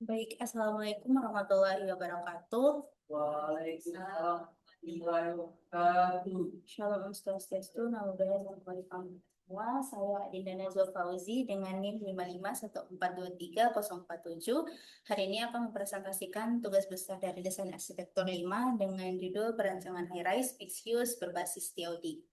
Baik, Assalamualaikum warahmatullahi wabarakatuh. Waalaikumsalam warahmatullahi wabarakatuh. Shalom Ustaz Testu, nama budaya Sampari semua. Saya Adinda Nazwa Fauzi dengan NIM 5514230047. Hari ini akan mempresentasikan tugas besar dari desain arsitektur 5 dengan judul perancangan high-rise mixed use berbasis TOD.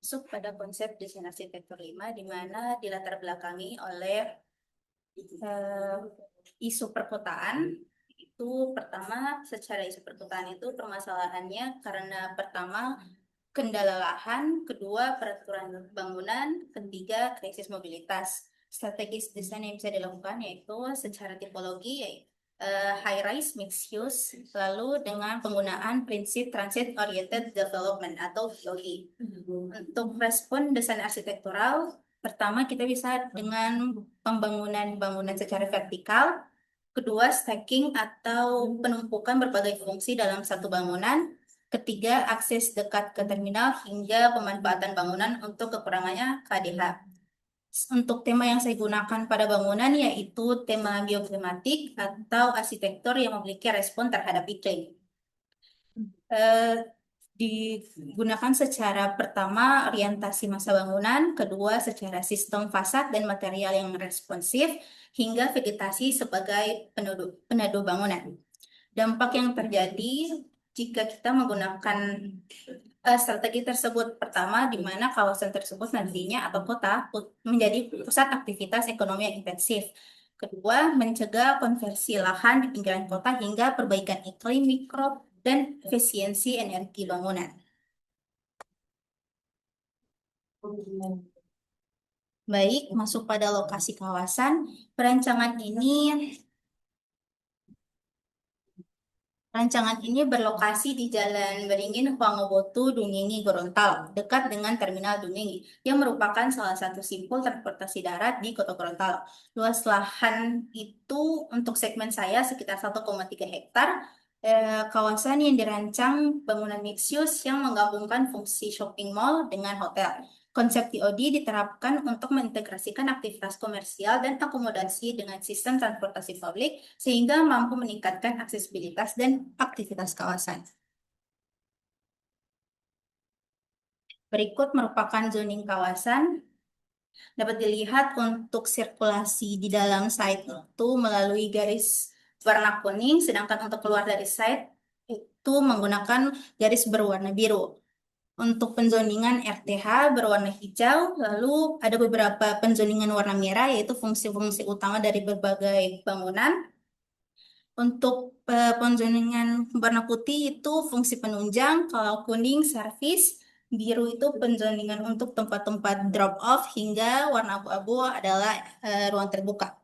Masuk pada konsep desain arsitektur 5 di mana dilatar belakangi oleh eh, isu perkotaan. Itu pertama, secara isu perkotaan itu permasalahannya karena pertama kendala lahan, kedua peraturan bangunan, ketiga krisis mobilitas. Strategis desain yang bisa dilakukan yaitu secara tipologi yaitu high rise mixed use, lalu dengan penggunaan prinsip transit oriented development atau TOD. Untuk respon desain arsitektural, pertama kita bisa dengan pembangunan bangunan secara vertikal. Kedua, stacking atau penumpukan berbagai fungsi dalam satu bangunan. Ketiga, akses dekat ke terminal hingga pemanfaatan bangunan untuk kekurangannya KDH. Untuk tema yang saya gunakan pada bangunan yaitu tema bioklimatik atau arsitektur yang memiliki respon terhadap iklim. Eh, Digunakan secara pertama orientasi masa bangunan, kedua secara sistem fasad dan material yang responsif, hingga vegetasi sebagai peneduh bangunan. Dampak yang terjadi jika kita menggunakan strategi tersebut, pertama di mana kawasan tersebut nantinya atau kota menjadi pusat aktivitas ekonomi yang intensif. Kedua, mencegah konversi lahan di pinggiran kota hingga perbaikan iklim mikro dan efisiensi energi bangunan. Baik, masuk pada lokasi kawasan. Rancangan ini berlokasi di Jalan Beringin, Huangobotu, Dungingi, Gorontalo, dekat dengan Terminal Dungingi, yang merupakan salah satu simpul transportasi darat di Kota Gorontalo. Luas lahan itu untuk segmen saya sekitar 1,3 hektar. Kawasan yang dirancang bangunan mixed use yang menggabungkan fungsi shopping mall dengan hotel. Konsep TOD diterapkan untuk mengintegrasikan aktivitas komersial dan akomodasi dengan sistem transportasi publik sehingga mampu meningkatkan aksesibilitas dan aktivitas kawasan. Berikut merupakan zoning kawasan. Dapat dilihat untuk sirkulasi di dalam site itu melalui garis warna kuning, sedangkan untuk keluar dari site itu menggunakan garis berwarna biru. Untuk penzoningan RTH berwarna hijau, lalu ada beberapa penzoningan warna merah, yaitu fungsi-fungsi utama dari berbagai bangunan. Untuk penzoningan warna putih itu fungsi penunjang, kalau kuning servis, biru itu penzoningan untuk tempat-tempat drop off, hingga warna abu-abu adalah ruang terbuka.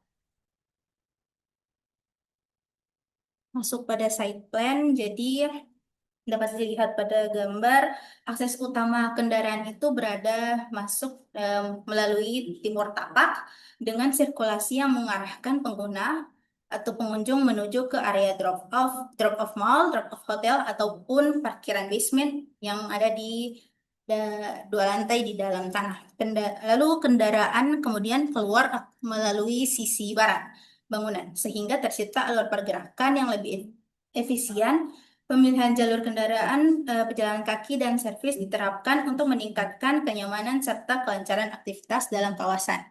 Masuk pada site plan, jadi dapat dilihat pada gambar, akses utama kendaraan itu berada masuk melalui timur tapak dengan sirkulasi yang mengarahkan pengguna atau pengunjung menuju ke area drop off mall, drop off hotel ataupun parkiran basement yang ada di dua lantai di dalam tanah. Lalu kendaraan kemudian keluar melalui sisi barat bangunan sehingga tercipta alur pergerakan yang lebih efisien. Pemilihan jalur kendaraan, pejalan kaki, dan servis diterapkan untuk meningkatkan kenyamanan serta kelancaran aktivitas dalam kawasan.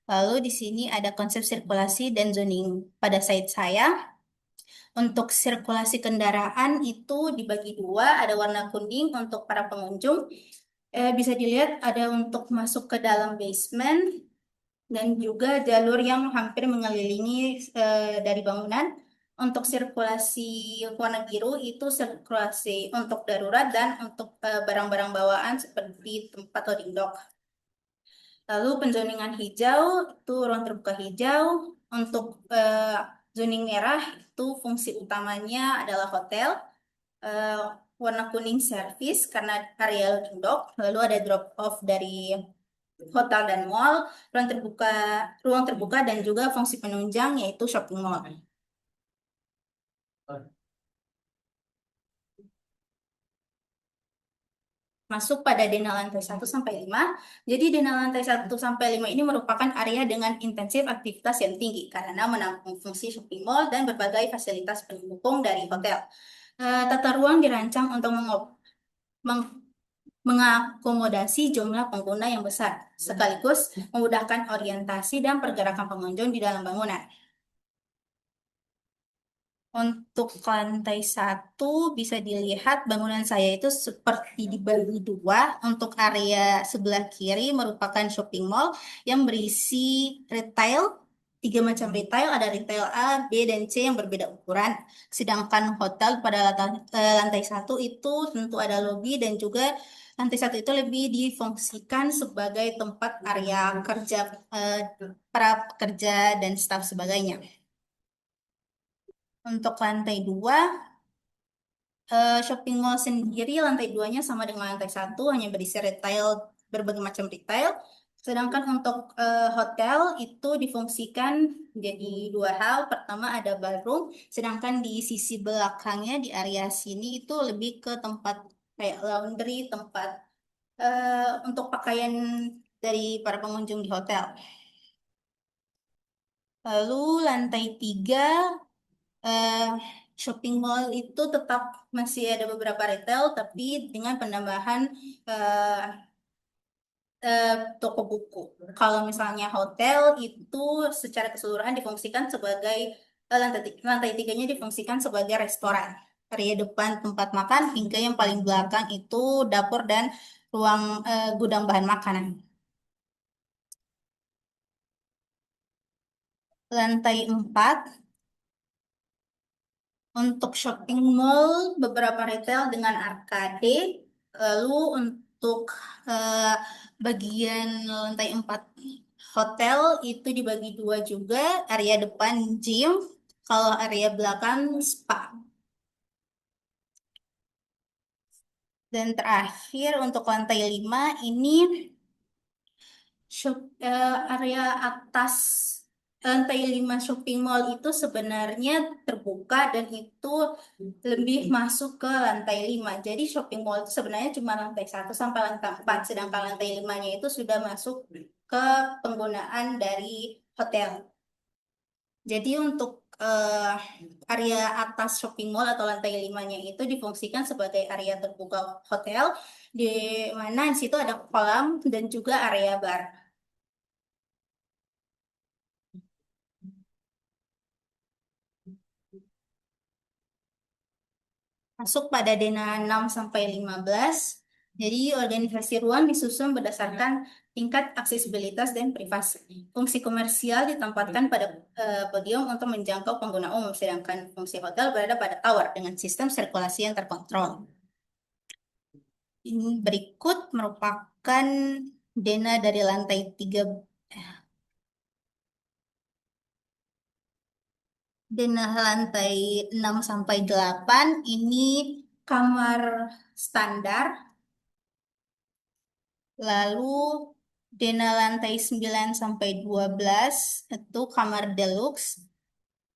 Lalu di sini ada konsep sirkulasi dan zoning pada site saya. Untuk sirkulasi kendaraan itu dibagi dua, ada warna kuning untuk para pengunjung. Bisa dilihat ada untuk masuk ke dalam basement dan juga jalur yang hampir mengelilingi dari bangunan. Untuk sirkulasi warna biru itu sirkulasi untuk darurat dan untuk barang-barang bawaan seperti tempat loading dock. Lalu penzoningan hijau itu ruang terbuka hijau. Untuk zoning merah itu fungsi utamanya adalah hotel. Eh, Warna kuning service karena area loading dock. Lalu ada drop off dari hotel dan mall, ruang terbuka dan juga fungsi penunjang yaitu shopping mall. masuk pada denah lantai 1 sampai 5. Jadi denah lantai 1 sampai 5 ini merupakan area dengan intensitas aktivitas yang tinggi karena menampung fungsi shopping mall dan berbagai fasilitas pendukung dari hotel. Tata ruang dirancang untuk meng- mengakomodasi jumlah pengguna yang besar, sekaligus memudahkan orientasi dan pergerakan pengunjung di dalam bangunan. Untuk lantai 1 bisa dilihat bangunan saya itu seperti dibagi dua. Untuk area sebelah kiri merupakan shopping mall yang berisi retail. Tiga macam retail, ada retail A, B, dan C yang berbeda ukuran. Sedangkan hotel pada lantai 1 itu tentu ada lobi dan juga lantai 1 itu lebih difungsikan sebagai tempat area kerja eh, para pekerja dan staf sebagainya. Untuk lantai 2 shopping mall sendiri lantai duanya sama dengan lantai 1, hanya berisi retail, berbagai macam retail. Sedangkan untuk hotel itu difungsikan jadi dua hal. Pertama ada ballroom, sedangkan di sisi belakangnya di area sini itu lebih ke tempat kayak laundry, tempat untuk pakaian dari para pengunjung di hotel. Lalu lantai 3 eh, shopping mall itu tetap masih ada beberapa retail, tapi dengan penambahan eh, eh, toko buku. Kalau misalnya hotel itu secara keseluruhan difungsikan sebagai lantai tiganya difungsikan sebagai restoran. Area depan tempat makan hingga yang paling belakang itu dapur dan ruang gudang bahan makanan. Lantai 4 untuk shopping mall, beberapa retail dengan arkade. Lalu untuk eh, bagian lantai 4 hotel itu dibagi dua juga, area depan gym, kalau area belakang spa. Dan terakhir untuk lantai 5 ini area atas lantai 5 shopping mall itu sebenarnya terbuka dan itu lebih masuk ke lantai 5. Jadi shopping mall itu sebenarnya cuma lantai 1 sampai lantai 4, sedangkan lantai 5-nya itu sudah masuk ke penggunaan dari hotel. Jadi untuk eh, area atas shopping mall atau lantai 5-nya itu difungsikan sebagai area terbuka hotel, di mana di situ ada kolam dan juga area bar. Masuk pada denah 6 sampai 15. Jadi organisasi ruang disusun berdasarkan tingkat aksesibilitas dan privasi. Fungsi komersial ditempatkan pada podium untuk menjangkau pengguna umum, sedangkan fungsi hotel berada pada tower dengan sistem sirkulasi yang terkontrol. Ini berikut merupakan denah dari lantai 3, denah lantai 6 sampai 8 ini kamar standar. Lalu denah lantai 9 sampai 12 itu kamar deluxe,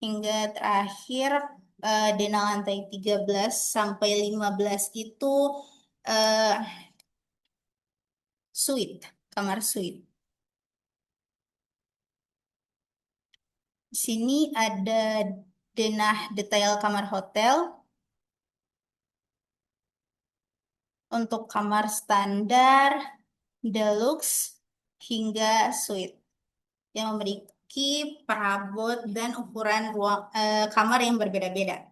hingga terakhir denah lantai 13 sampai 15 itu eh, suite, kamar suite. Di sini ada denah detail kamar hotel untuk kamar standar, deluxe, hingga suite yang memiliki perabot dan ukuran ruang kamar yang berbeda-beda.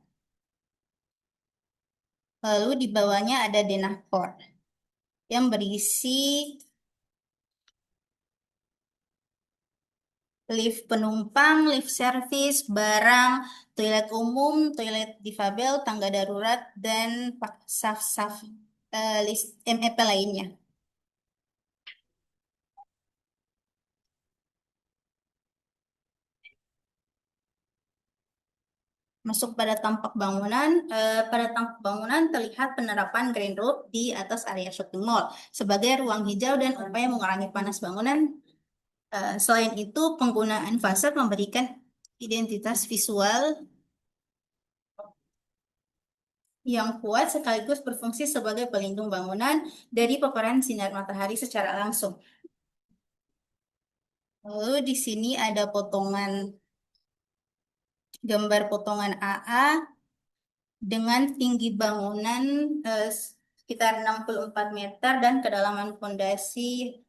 Lalu di bawahnya ada denah core yang berisi lift penumpang, lift service, barang, toilet umum, toilet difabel, tangga darurat, dan saf-saf list MEP lainnya. Masuk pada tampak bangunan, pada tampak bangunan terlihat penerapan green roof di atas area shopping mall sebagai ruang hijau dan upaya mengurangi panas bangunan. Selain itu, penggunaan fasad memberikan identitas visual yang kuat sekaligus berfungsi sebagai pelindung bangunan dari paparan sinar matahari secara langsung. Lalu di sini ada gambar potongan AA dengan tinggi bangunan sekitar 64 meter dan kedalaman fondasi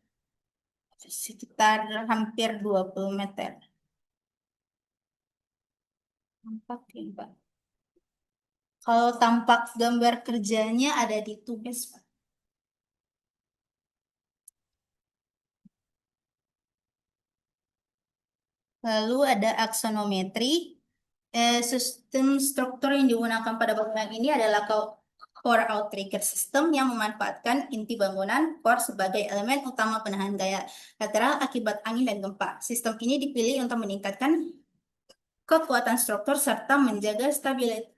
sekitar hampir 20 meter. Nampak ya, Pak? Kalau tampak gambar kerjanya ada di tugas, Pak. Lalu ada aksonometri. Sistem struktur yang digunakan pada bangunan ini adalah core outrigger system yang memanfaatkan inti bangunan core sebagai elemen utama penahan gaya lateral akibat angin dan gempa. Sistem ini dipilih untuk meningkatkan kekuatan struktur serta menjaga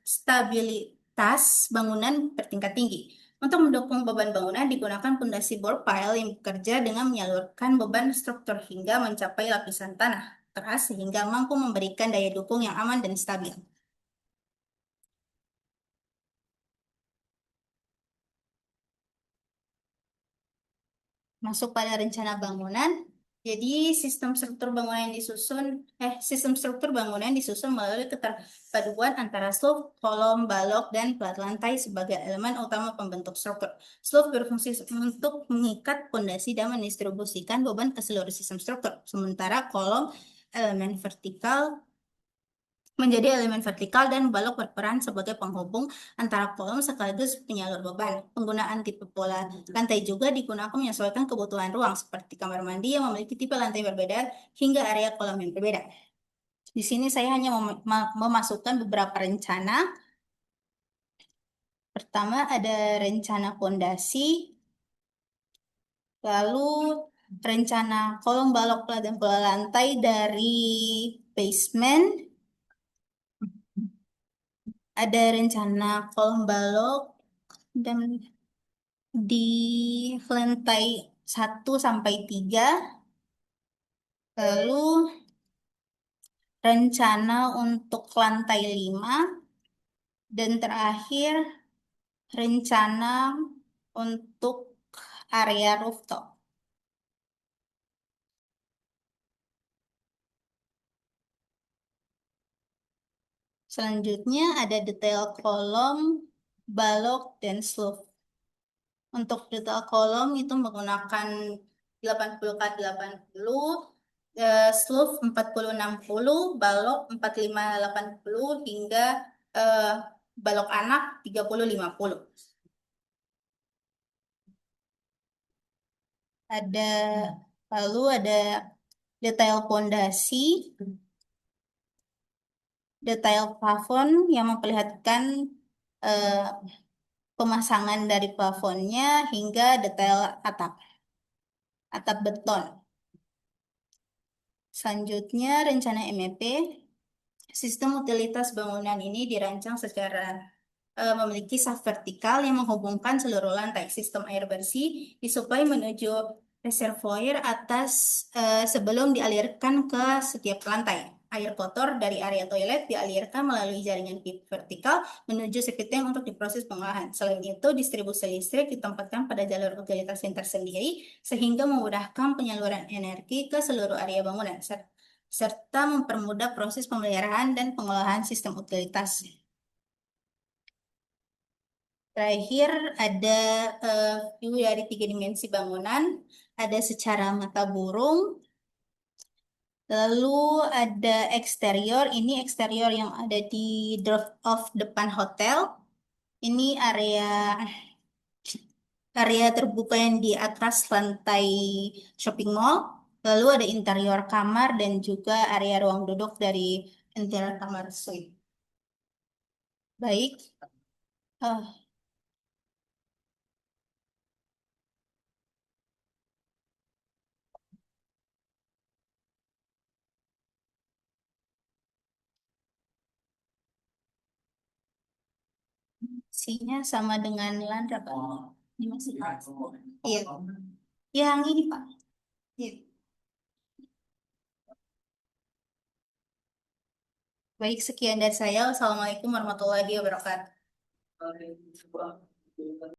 stabilitas bangunan bertingkat tinggi. Untuk mendukung beban bangunan digunakan pondasi bore pile yang bekerja dengan menyalurkan beban struktur hingga mencapai lapisan tanah keras sehingga mampu memberikan daya dukung yang aman dan stabil. Masuk pada rencana bangunan. Jadi sistem struktur bangunan disusun melalui keterpaduan antara slope, kolom, balok, dan plat lantai sebagai elemen utama pembentuk struktur. Slope berfungsi untuk mengikat pondasi dan mendistribusikan beban ke seluruh sistem struktur. Sementara kolom elemen vertikal menjadi elemen vertikal dan balok berperan sebagai penghubung antara kolom sekaligus penyalur beban. Penggunaan tipe pola lantai juga digunakan menyesuaikan kebutuhan ruang, seperti kamar mandi yang memiliki tipe lantai berbeda hingga area kolam yang berbeda. Di sini saya hanya memasukkan beberapa rencana. Pertama ada rencana fondasi, lalu rencana kolom balok plat dan pola lantai dari basement, ada rencana kolom balok dan di lantai 1 sampai 3, lalu rencana untuk lantai 5, dan terakhir rencana untuk area rooftop. Selanjutnya ada detail kolom, balok, dan slope. Untuk detail kolom itu menggunakan 80x80, slope 40x60, balok 45x80 hingga eh, balok anak 30x50. Ada lalu ada detail pondasi, detail plafon yang memperlihatkan eh, pemasangan dari plafonnya hingga detail atap beton. Selanjutnya rencana MEP. Sistem utilitas bangunan ini dirancang secara memiliki shaft vertikal yang menghubungkan seluruh lantai. Sistem air bersih disuplai menuju reservoir atas sebelum dialirkan ke setiap lantai. Air kotor dari area toilet dialirkan melalui jaringan pipa vertikal menuju septic tank untuk diproses pengolahan. Selain itu, distribusi listrik ditempatkan pada jalur utilitas yang tersendiri sehingga memudahkan penyaluran energi ke seluruh area bangunan serta mempermudah proses pemeliharaan dan pengolahan sistem utilitas. Terakhir ada view dari 3 dimensi bangunan, ada secara mata burung, lalu ada eksterior, ini eksterior yang ada di drop off depan hotel. Ini area terbuka yang di atas lantai shopping mall. Lalu ada interior kamar dan juga area ruang duduk dari interior kamar suite. Baik, eh, isinya sama dengan Landra, Pak. Ini masih Pak. Iya, yang ini Pak. Iya. Baik, sekian dari saya. Wassalamualaikum warahmatullahi wabarakatuh. Waalaikumsalam.